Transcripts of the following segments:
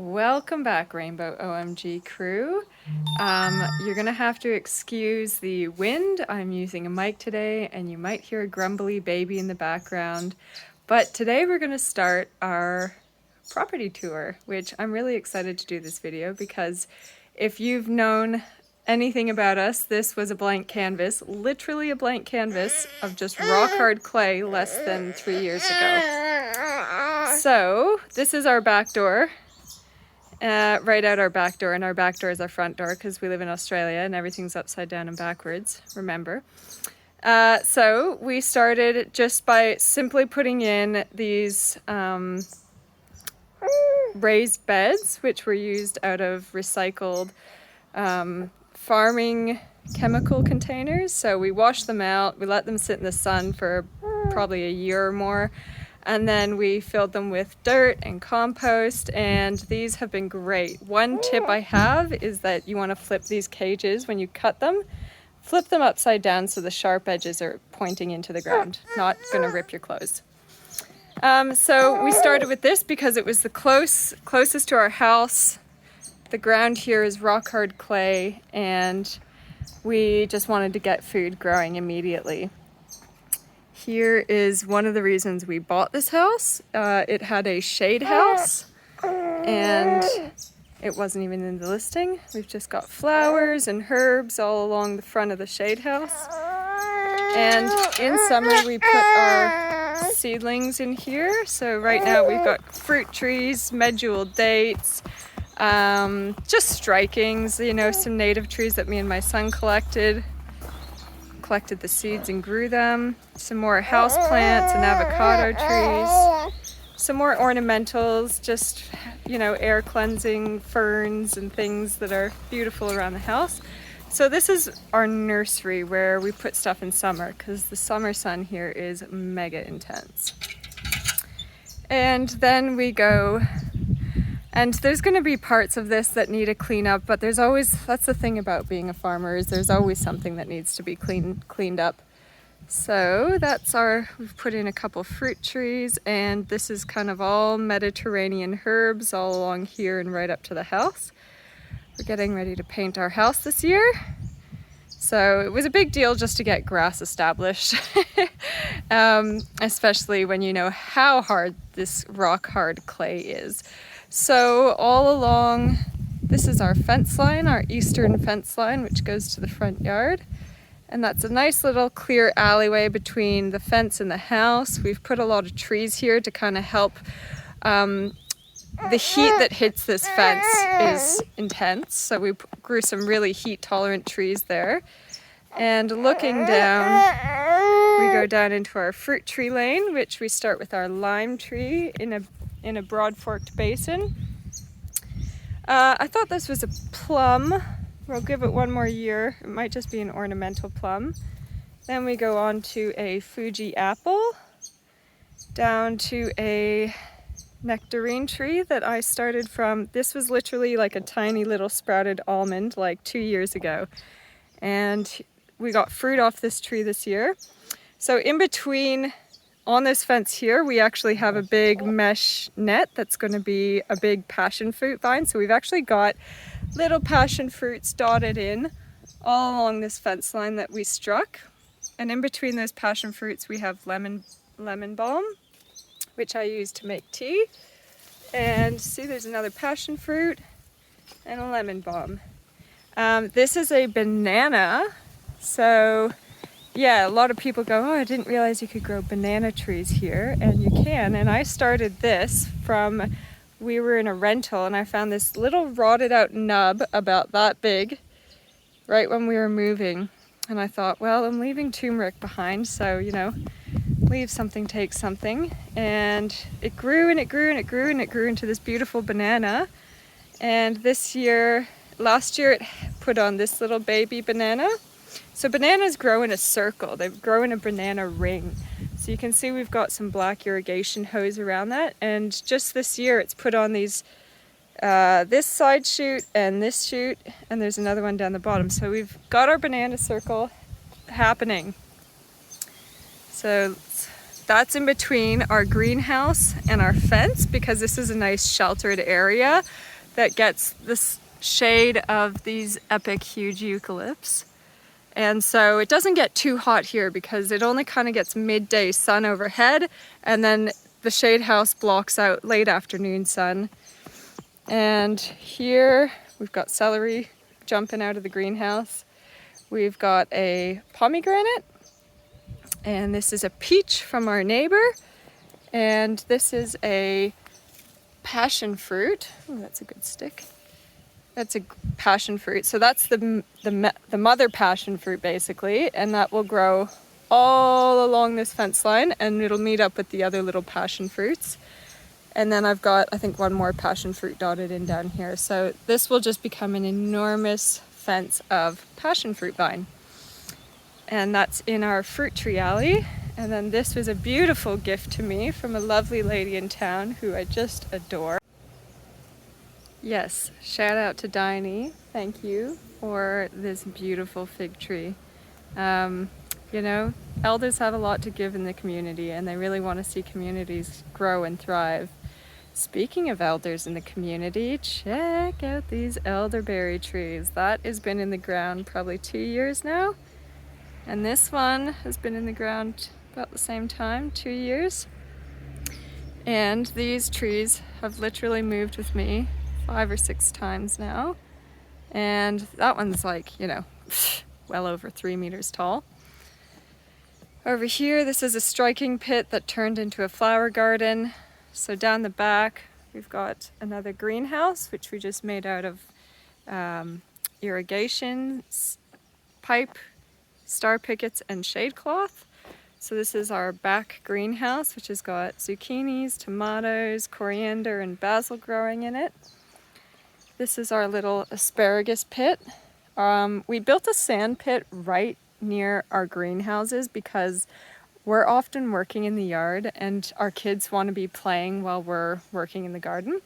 Welcome back, Rainbow OMG crew. You're gonna have to excuse the wind. I'm using a mic today and you might hear a grumbly baby in the background. But today we're gonna start our property tour, which I'm really excited to do this video because if you've known anything about us, this was a blank canvas, literally a blank canvas of just rock hard clay less than 3 years ago. So this is our back door. Right out our back door, and our back door is our front door because we live in Australia and everything's upside down and backwards, remember. So we started just by simply putting in these raised beds, which were used out of recycled farming chemical containers. So we washed them out, we let them sit in the sun for probably a year or more, and then we filled them with dirt and compost, and these have been great. One tip I have is that you want to flip these cages when you cut them. Flip them upside down so the sharp edges are pointing into the ground, not going to rip your clothes. So we started with this because it was the closest to our house. The ground here is rock hard clay, and we just wanted to get food growing immediately. Here is one of the reasons we bought this house. It had a shade house and it wasn't even in the listing. We've just got flowers and herbs all along the front of the shade house. And in summer we put our seedlings in here. So right now we've got fruit trees, medjool dates, just strikings, you know, some native trees that me and my son collected the seeds and grew them, some more house plants and avocado trees, some more ornamentals, just, you know, air cleansing ferns and things that are beautiful around the house. So this is our nursery where we put stuff in summer because the summer sun here is mega intense. And then we go, and there's going to be parts of this that need a clean up, but there's always, that's the thing about being a farmer, is there's always something that needs to be cleaned up. So that's we've put in a couple fruit trees, and this is kind of all Mediterranean herbs all along here and right up to the house. We're getting ready to paint our house this year. So it was a big deal just to get grass established, especially when you know how hard this rock hard clay is. So all along, this is our fence line, our eastern fence line, which goes to the front yard. And that's a nice little clear alleyway between the fence and the house. We've put a lot of trees here to kind of help. The heat that hits this fence is intense, so we grew some really heat tolerant trees there. And looking down, we go down into our fruit tree lane, which we start with our lime tree in a broad forked basin. I thought this was a plum. We'll give it one more year. It might just be an ornamental plum. Then we go on to a Fuji apple, down to a nectarine tree that I started from. This was literally like a tiny little sprouted almond like 2 years ago. And we got fruit off this tree this year. So in between, on this fence here, we actually have a big mesh net that's going to be a big passion fruit vine. So we've actually got little passion fruits dotted in all along this fence line that we struck. And in between those passion fruits, we have lemon balm, which I use to make tea. And see, there's another passion fruit and a lemon balm. This is a banana. So yeah, a lot of people go, oh, I didn't realize you could grow banana trees here, and you can. And I started this from, we were in a rental and I found this little rotted out nub about that big right when we were moving. And I thought, well, I'm leaving turmeric behind, so, you know, leave something, take something. And it grew and it grew and it grew and it grew into this beautiful banana. And last year it put on this little baby banana. So bananas grow in a circle, they grow in a banana ring. So you can see we've got some black irrigation hose around that, and just this year it's put on these, this side shoot and this shoot, and there's another one down the bottom. So we've got our banana circle happening. So That's in between our greenhouse and our fence because this is a nice sheltered area that gets the shade of these epic huge eucalypts. And so it doesn't get too hot here because it only kind of gets midday sun overhead, and then the shade house blocks out late afternoon sun. And here we've got celery jumping out of the greenhouse. We've got a pomegranate, and this is a peach from our neighbor, and this is a passion fruit. Oh, that's a good stick. That's a passion fruit. So that's the mother passion fruit basically, and that will grow all along this fence line, and it'll meet up with the other little passion fruits. And then I've got, I think, one more passion fruit dotted in down here. So this will just become an enormous fence of passion fruit vine. And that's in our fruit tree alley. And then this was a beautiful gift to me from a lovely lady in town who I just adore. Yes, shout out to Diney. Thank you for this beautiful fig tree. You know, elders have a lot to give in the community, and they really want to see communities grow and thrive. Speaking of elders in the community, check out these elderberry trees. That has been in the ground probably 2 years now. And this one has been in the ground about the same time, 2 years. And these trees have literally moved with me 5 or 6 times now. And that one's like, you know, well over 3 meters tall. Over here, this is a striking pit that turned into a flower garden. So down the back, we've got another greenhouse, which we just made out of irrigation pipe, star pickets, and shade cloth. So this is our back greenhouse, which has got zucchinis, tomatoes, coriander, and basil growing in it. This is our little asparagus pit. We built a sand pit right near our greenhouses because we're often working in the yard and our kids want to be playing while we're working in the garden.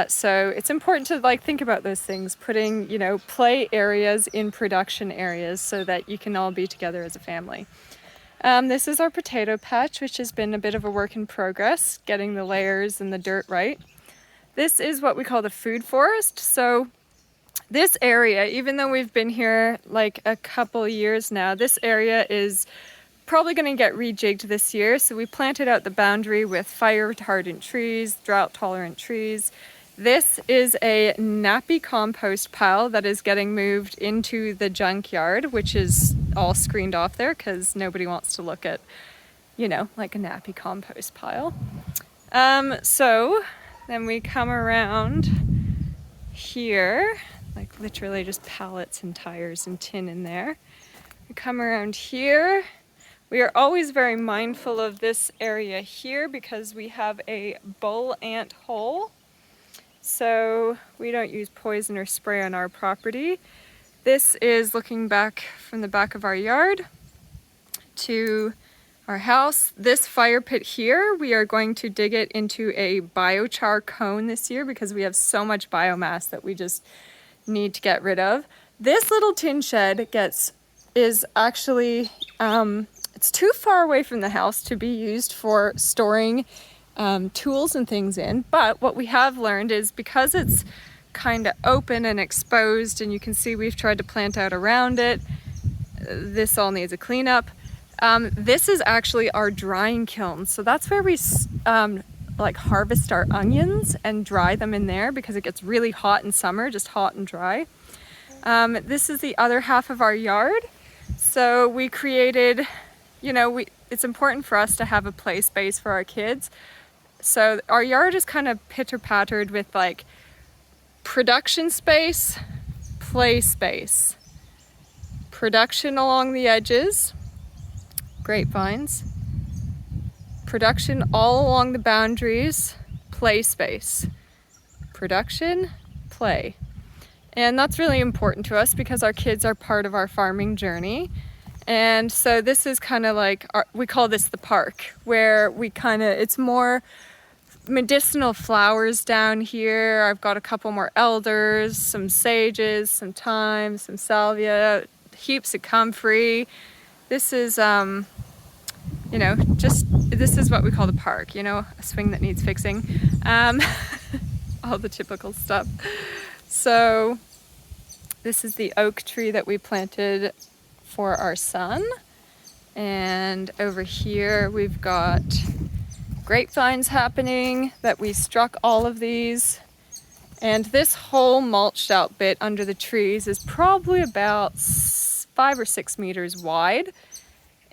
So it's important to think about those things, putting, play areas in production areas so that you can all be together as a family. This is our potato patch, which has been a bit of a work in progress, getting the layers and the dirt right. This is what we call the food forest. So this area, even though we've been here like a couple years now, this area is probably going to get rejigged this year. So we planted out the boundary with fire retardant trees, drought tolerant trees. This is a nappy compost pile that is getting moved into the junkyard, which is all screened off there because nobody wants to look at, like a nappy compost pile. So then we come around here, like literally just pallets and tires and tin in there. We come around here. We are always very mindful of this area here because we have a bull ant hole. So we don't use poison or spray on our property. This is looking back from the back of our yard to our house. This fire pit here, we are going to dig it into a biochar cone this year because we have so much biomass that we just need to get rid of. This little tin shed is actually, it's too far away from the house to be used for storing tools and things in, but what we have learned is because it's kind of open and exposed, and you can see we've tried to plant out around it, this all needs a cleanup. This is actually our drying kiln, so that's where we harvest our onions and dry them in there because it gets really hot in summer, just hot and dry. This is the other half of our yard, so we created, it's important for us to have a play space for our kids. So our yard is kind of pitter-pattered with production space, play space, production along the edges, grapevines, production all along the boundaries, play space, production, play. And that's really important to us because our kids are part of our farming journey. And so this is kind of we call this the park, where it's more medicinal flowers down here. I've got a couple more elders, some sages, some thyme, some salvia, heaps of comfrey. This is you know, just, this is what we call the park, you know, a swing that needs fixing. All the typical stuff. So this is the oak tree that we planted for our son. And over here we've got grapevines happening that we struck all of these. And this whole mulched out bit under the trees is probably about 5 or 6 meters wide.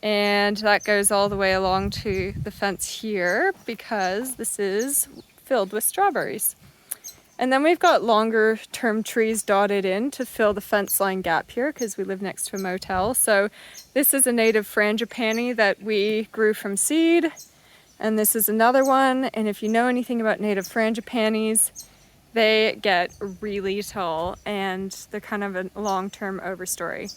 And that goes all the way along to the fence here because this is filled with strawberries. And then we've got longer term trees dotted in to fill the fence line gap here because we live next to a motel. So this is a native frangipani that we grew from seed. And this is another one. And if you know anything about native frangipanis, they get really tall and they're kind of a long-term overstory.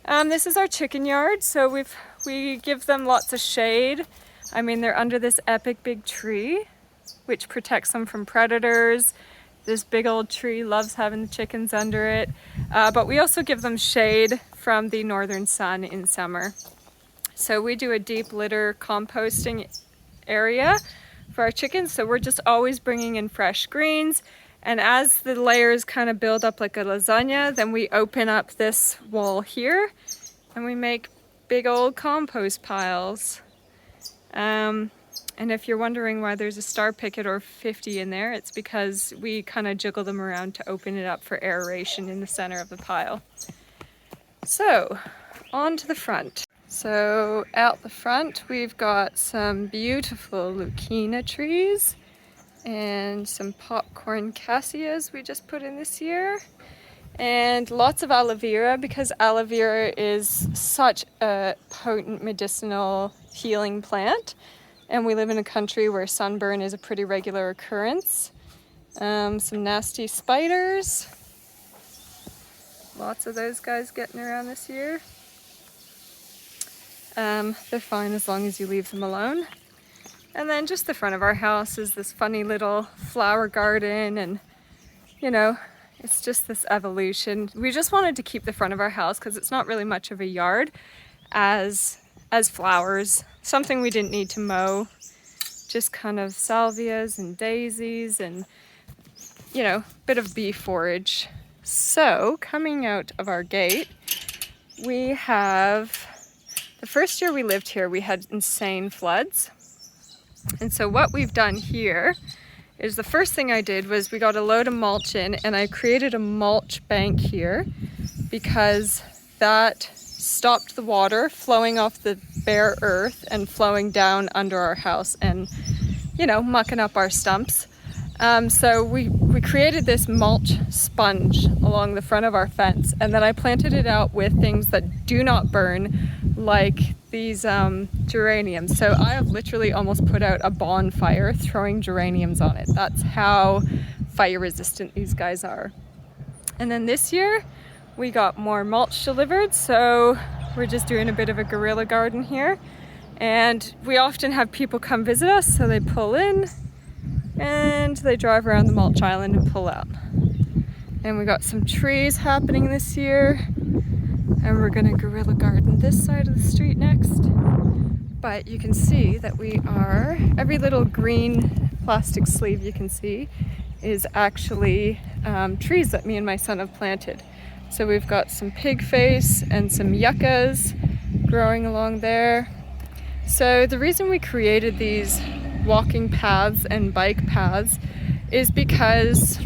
This is our chicken yard. So we give them lots of shade. I mean, they're under this epic big tree, which protects them from predators. This big old tree loves having the chickens under it. But we also give them shade from the northern sun in summer. So we do a deep litter composting area for our chickens. So we're just always bringing in fresh greens. And as the layers kind of build up like a lasagna, then we open up this wall here and we make big old compost piles. And if you're wondering why there's a star picket or 50 in there, it's because we kind of jiggle them around to open it up for aeration in the center of the pile. So, on to the front. So, out the front, we've got some beautiful leucaena trees and some popcorn cassias we just put in this year. And lots of aloe vera because aloe vera is such a potent medicinal healing plant. And we live in a country where sunburn is a pretty regular occurrence. Some nasty spiders. Lots of those guys getting around this year. They're fine as long as you leave them alone. And then just the front of our house is this funny little flower garden and, you know, it's just this evolution. We just wanted to keep the front of our house because it's not really much of a yard as flowers. Something we didn't need to mow. Just kind of salvias and daisies and, you know, bit of bee forage. So coming out of our gate, we have, the first year we lived here, we had insane floods. And so what we've done here is the first thing I did was we got a load of mulch in and I created a mulch bank here because that stopped the water flowing off the bare earth and flowing down under our house and, you know, mucking up our stumps. So we created this mulch sponge along the front of our fence and then I planted it out with things that do not burn, like these geraniums. So I have literally almost put out a bonfire throwing geraniums on it. That's how fire resistant these guys are. And then this year we got more mulch delivered, so we're just doing a bit of a guerrilla garden here. And we often have people come visit us, so they pull in and they drive around the mulch island and pull out. And we got some trees happening this year. And we're gonna guerrilla garden this side of the street next. But you can see that we are, every little green plastic sleeve you can see is actually trees that me and my son have planted. So we've got some pig face and some yuccas growing along there. So the reason we created these walking paths and bike paths is because,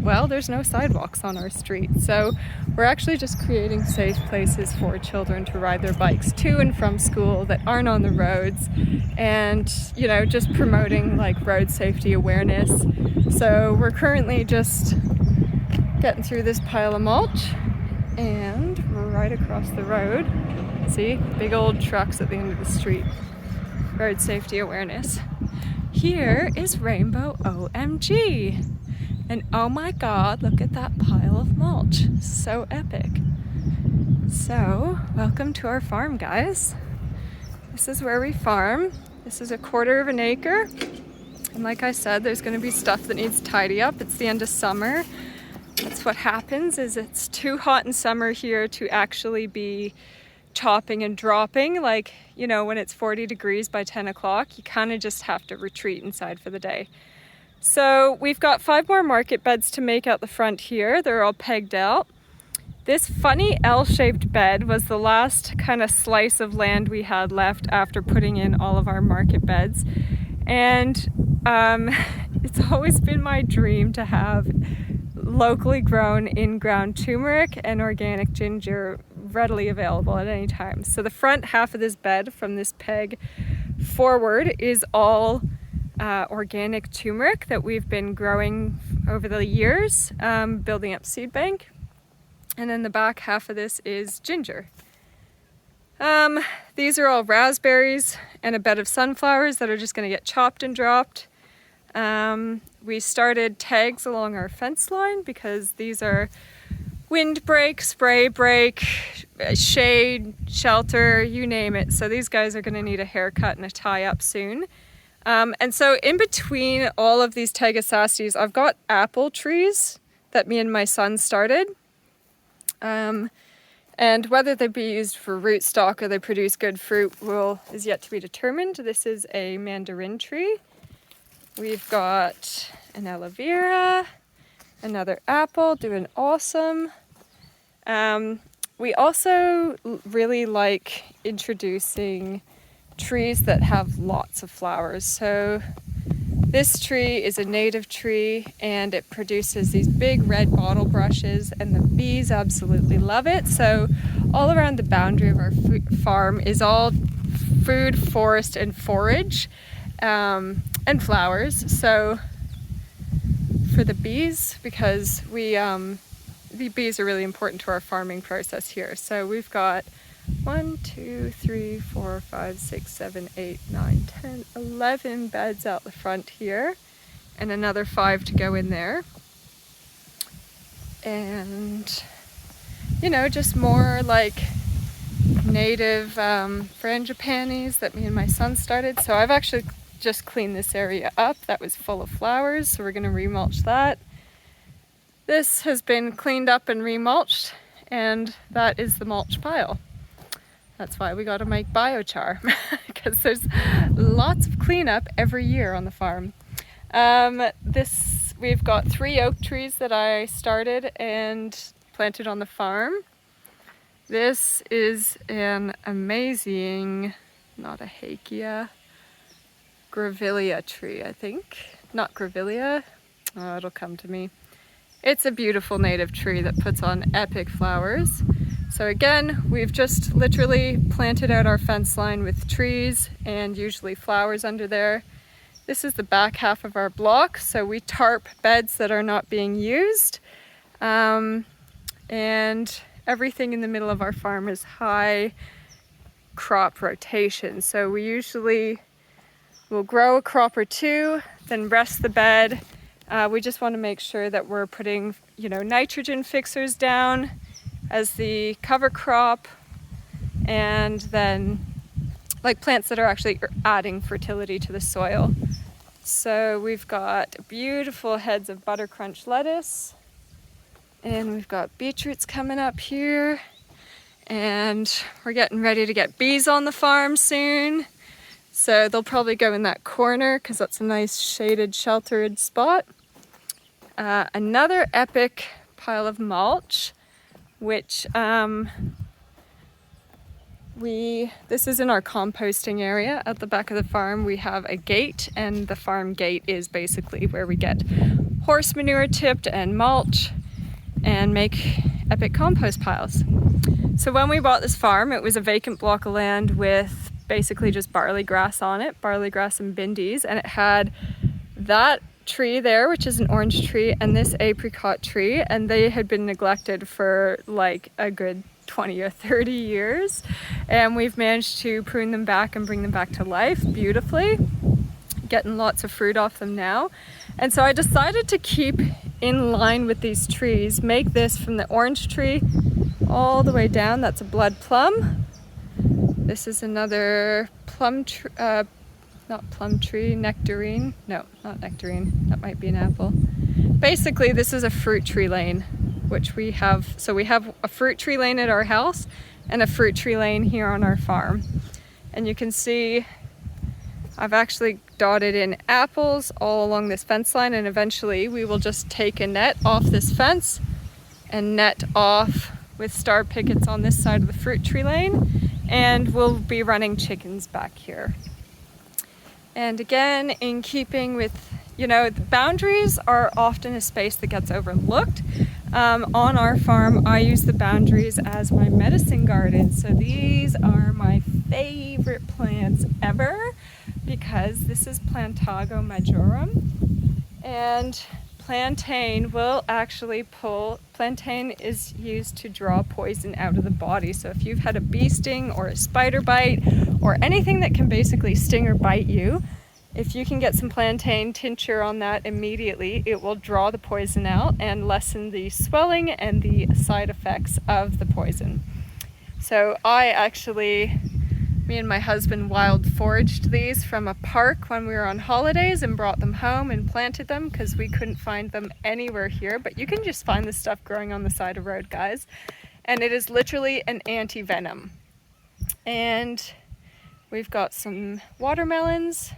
well, there's no sidewalks on our street. So we're actually just creating safe places for children to ride their bikes to and from school that aren't on the roads and, you know, just promoting like road safety awareness. So we're currently just getting through this pile of mulch and we're right across the road. See, big old trucks at the end of the street. Road safety awareness. Here is Rainbow OMG. And oh my God, look at that pile of mulch. So epic. So, welcome to our farm, guys. This is where we farm. This is 1/4 of an acre. And like I said, there's gonna be stuff that needs to tidy up. It's the end of summer. That's what happens, is it's too hot in summer here to actually be chopping and dropping, like, you know, when it's 40 degrees by 10 o'clock, you kind of just have to retreat inside for the day. So we've got 5 more market beds to make out the front here. They're all pegged out. This funny L-shaped bed was the last kind of slice of land we had left after putting in all of our market beds. And it's always been my dream to have locally grown in-ground turmeric and organic ginger readily available at any time. So the front half of this bed from this peg forward is all organic turmeric that we've been growing over the years, building up seed bank. And then the back half of this is ginger. These are all raspberries and a bed of sunflowers that are just going to get chopped and dropped. We started tags along our fence line because these are windbreak, spray break, shade, shelter, you name it. So these guys are going to need a haircut and a tie up soon. And so in between all of these Tagasastes, I've got apple trees that me and my son started. And whether they be used for rootstock or they produce good fruit is yet to be determined. This is a mandarin tree. We've got an aloe vera, another apple doing awesome. We also really like introducing trees that have lots of flowers. So this tree is a native tree and it produces these big red bottle brushes and the bees absolutely love it. So all around the boundary of our farm is all food, forest and forage and flowers. So for the bees, because the bees are really important to our farming process here. So we've got 1, 2, 3, 4, 5, 6, 7, 8, 9, 10, 11 beds out the front here and another 5 to go in there. And, you know, just more like native frangipanis that me and my son started. So I've actually just cleaned this area up. That was full of flowers, so we're going to remulch that. This has been cleaned up and remulched, and that is the mulch pile. That's why we got to make biochar, because there's lots of cleanup every year on the farm. We've got 3 oak trees that I started and planted on the farm. This is an amazing, not a hakea, grevillea tree, I think. Not grevillea. Oh, it'll come to me. It's a beautiful native tree that puts on epic flowers. So again, we've just literally planted out our fence line with trees and usually flowers under there. This is the back half of our block, so we tarp beds that are not being used. And everything in the middle of our farm is high crop rotation. So we usually will grow a crop or 2, then rest the bed. We just want to make sure that we're putting, you know, nitrogen fixers down as the cover crop, and then like plants that are actually adding fertility to the soil. So we've got beautiful heads of buttercrunch lettuce, and we've got beetroots coming up here, and we're getting ready to get bees on the farm soon. So they'll probably go in that corner because that's a nice shaded, sheltered spot. Another epic pile of mulch, which this is in our composting area at the back of the farm. We have a gate, and the farm gate is basically where we get horse manure tipped and mulch and make epic compost piles. So when we bought this farm, it was a vacant block of land with basically just barley grass on it, barley grass and bindies, and it had that tree there, which is an orange tree, and this apricot tree, and they had been neglected for like a good 20 or 30 years, and we've managed to prune them back and bring them back to life beautifully, getting lots of fruit off them now. And so I decided to keep in line with these trees, make this from the orange tree all the way down. That's a blood plum. This is another plum tree, not plum tree, nectarine. No, not nectarine. That might be an apple. Basically, this is a fruit tree lane, which we have. So we have a fruit tree lane at our house, and a fruit tree lane here on our farm. And you can see I've actually dotted in apples all along this fence line, and eventually we will just take a net off this fence and net off with star pickets on this side of the fruit tree lane, and we'll be running chickens back here. And again, in keeping with, you know, the boundaries are often a space that gets overlooked. On our farm, I use the boundaries as my medicine garden. So these are my favorite plants ever, because this is Plantago majorum, and plantain will actually plantain is used to draw poison out of the body. So if you've had a bee sting or a spider bite or anything that can basically sting or bite you, if you can get some plantain tincture on that immediately, it will draw the poison out and lessen the swelling and the side effects of the poison. So me and my husband wild foraged these from a park when we were on holidays and brought them home and planted them because we couldn't find them anywhere here. But you can just find this stuff growing on the side of the road, guys. And it is literally an anti-venom. And we've got some watermelons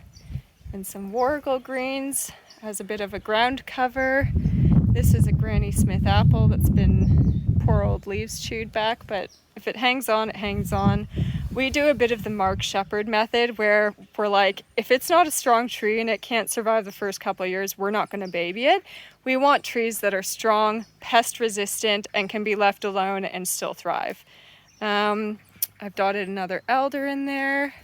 and some wargle greens as a bit of a ground cover. This is a Granny Smith apple that's been poor old leaves chewed back, but if it hangs on, it hangs on. We do a bit of the Mark Shepard method where we're like, if it's not a strong tree and it can't survive the first couple of years, we're not going to baby it. We want trees that are strong, pest resistant, and can be left alone and still thrive. I've dotted another elder in there.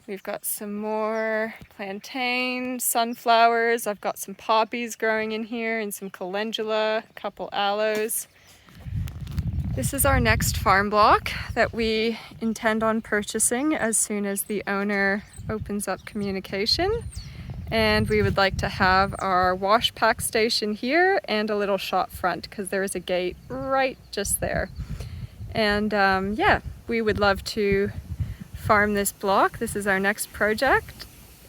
We've got some more plantain, sunflowers. I've got some poppies growing in here and some calendula, a couple aloes. This is our next farm block that we intend on purchasing as soon as the owner opens up communication. And we would like to have our wash pack station here and a little shop front because there is a gate right just there. And yeah, we would love to farm this block. This is our next project.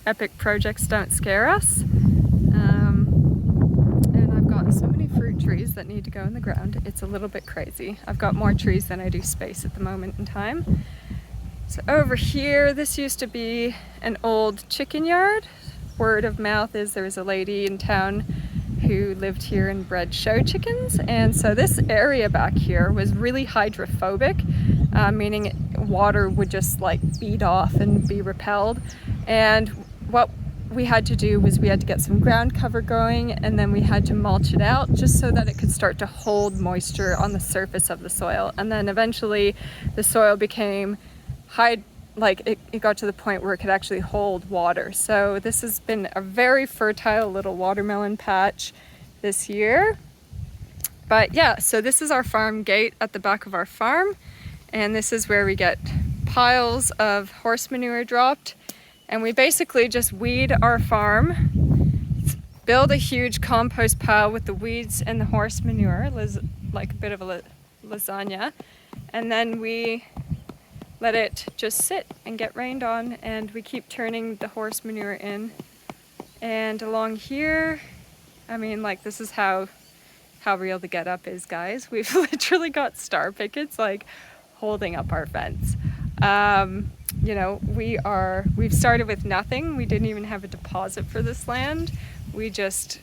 Epic projects don't scare us. And I've got so many fruit trees that need to go in the ground. It's a little bit crazy. I've got more trees than I do space at the moment in time. So over here, this used to be an old chicken yard. Word of mouth is there was a lady in town who lived here and bred show chickens, and so this area back here was really hydrophobic, meaning water would just like bead off and be repelled. And what we had to do was we had to get some ground cover going, and then we had to mulch it out just so that it could start to hold moisture on the surface of the soil. And then eventually the soil became it got to the point where it could actually hold water. So this has been a very fertile little watermelon patch this year. But yeah, so this is our farm gate at the back of our farm, and this is where we get piles of horse manure dropped, and we basically just weed our farm, build a huge compost pile with the weeds and the horse manure, like a bit of a lasagna, and then we let it just sit and get rained on, and we keep turning the horse manure in. And along here, I mean, like, this is how real the get up is, guys. We've literally got star pickets like holding up our fence. You know, we've started with nothing. We didn't even have a deposit for this land. We just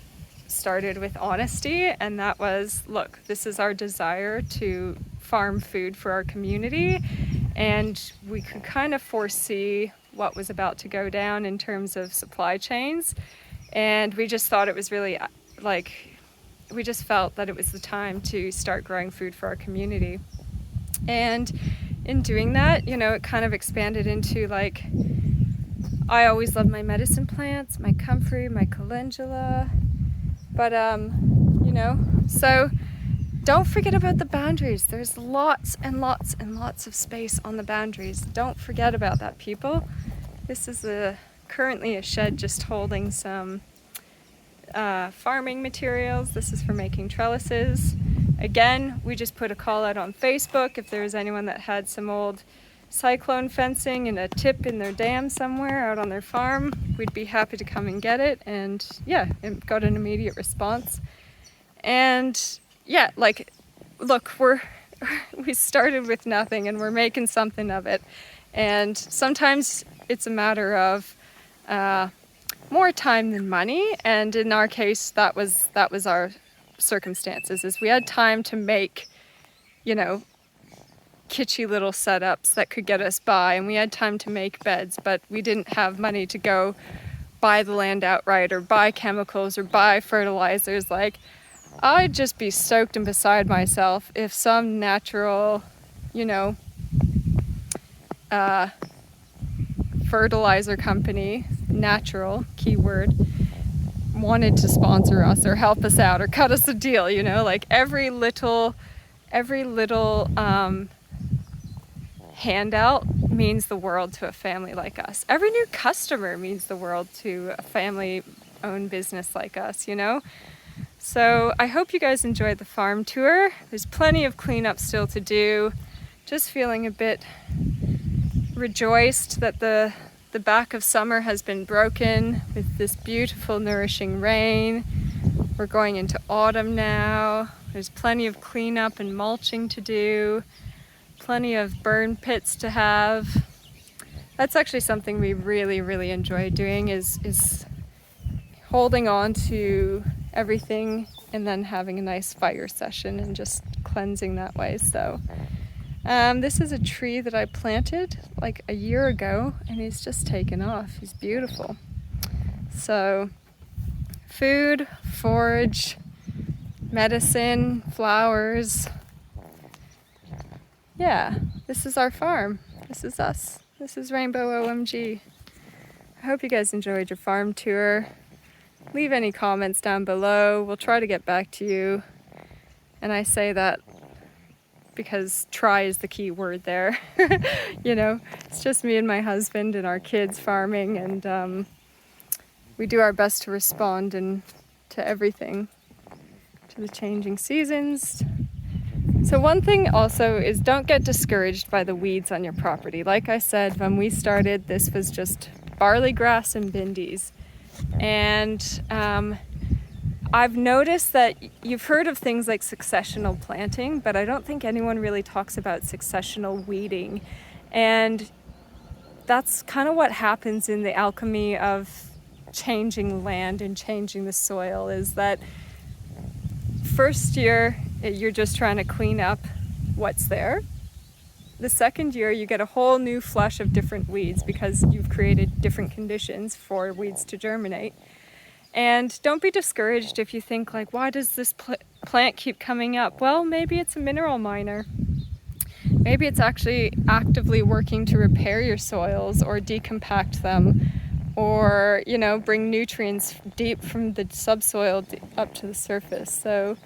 started with honesty, and that was, look, this is our desire to farm food for our community. And we could kind of foresee what was about to go down in terms of supply chains. And we just thought it was really, we just felt that it was the time to start growing food for our community. And in doing that, you know, it kind of expanded into like, I always love my medicine plants, my comfrey, my calendula. But, you know, so don't forget about the boundaries. There's lots and lots and lots of space on the boundaries. Don't forget about that, people. This is currently a shed just holding some farming materials. This is for making trellises. Again, we just put a call out on Facebook if there was anyone that had some old cyclone fencing and a tip in their dam somewhere out on their farm. We'd be happy to come and get it. And yeah, it got an immediate response. And yeah, like, look, we started with nothing and we're making something of it. And sometimes it's a matter of more time than money. And in our case, that was our circumstances, is we had time to make, you know, kitschy little setups that could get us by, and we had time to make beds, but we didn't have money to go buy the land outright or buy chemicals or buy fertilizers. Like, I'd just be stoked and beside myself if some natural, you know, fertilizer company, natural, keyword, wanted to sponsor us or help us out or cut us a deal, you know, like every little handout means the world to a family like us. Every new customer means the world to a family-owned business like us, you know? So I hope you guys enjoyed the farm tour. There's plenty of cleanup still to do. Just feeling a bit rejoiced that the back of summer has been broken with this beautiful, nourishing rain. We're going into autumn now. There's plenty of cleanup and mulching to do. Plenty of burn pits to have. That's actually something we really, really enjoy doing, is holding on to everything and then having a nice fire session and just cleansing that way. So this is a tree that I planted like a year ago and he's just taken off. He's beautiful. So food, forage, medicine, flowers. Yeah, this is our farm. This is us. This is Rainbow OMG. I hope you guys enjoyed your farm tour. Leave any comments down below. We'll try to get back to you. And I say that because try is the key word there. You know, it's just me and my husband and our kids farming, and we do our best to respond to everything, to the changing seasons. So one thing also is, don't get discouraged by the weeds on your property. Like I said, when we started, this was just barley grass and bindies. And I've noticed that you've heard of things like successional planting, but I don't think anyone really talks about successional weeding. And that's kind of what happens in the alchemy of changing land and changing the soil, is that first year, you're just trying to clean up what's there. The second year, you get a whole new flush of different weeds because you've created different conditions for weeds to germinate. And don't be discouraged if you think like, why does this plant keep coming up? Well, maybe it's a mineral miner. Maybe it's actually actively working to repair your soils or decompact them, or, you know, bring nutrients deep from the subsoil up to the surface. So,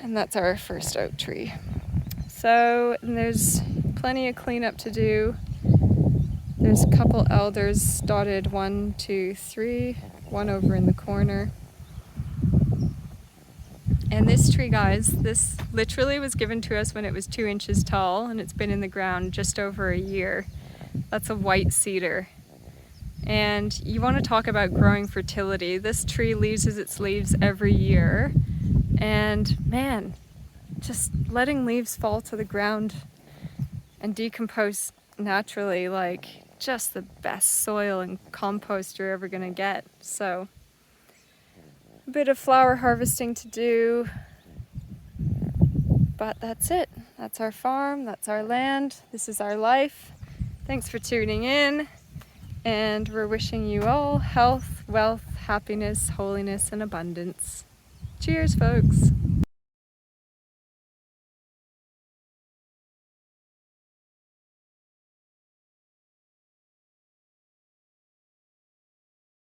and that's our first oak tree. So, and there's plenty of cleanup to do. There's a couple elders dotted 1, 2, 3, one over in the corner. And this tree, guys, this literally was given to us when it was 2 inches tall, and it's been in the ground just over a year. That's a white cedar. And you want to talk about growing fertility. This tree loses its leaves every year. And man, just letting leaves fall to the ground and decompose naturally, like, just the best soil and compost you're ever gonna get. So a bit of flower harvesting to do, but that's it. That's our farm, that's our land, this is our life. Thanks for tuning in, and we're wishing you all health, wealth, happiness, holiness, and abundance. Cheers, folks.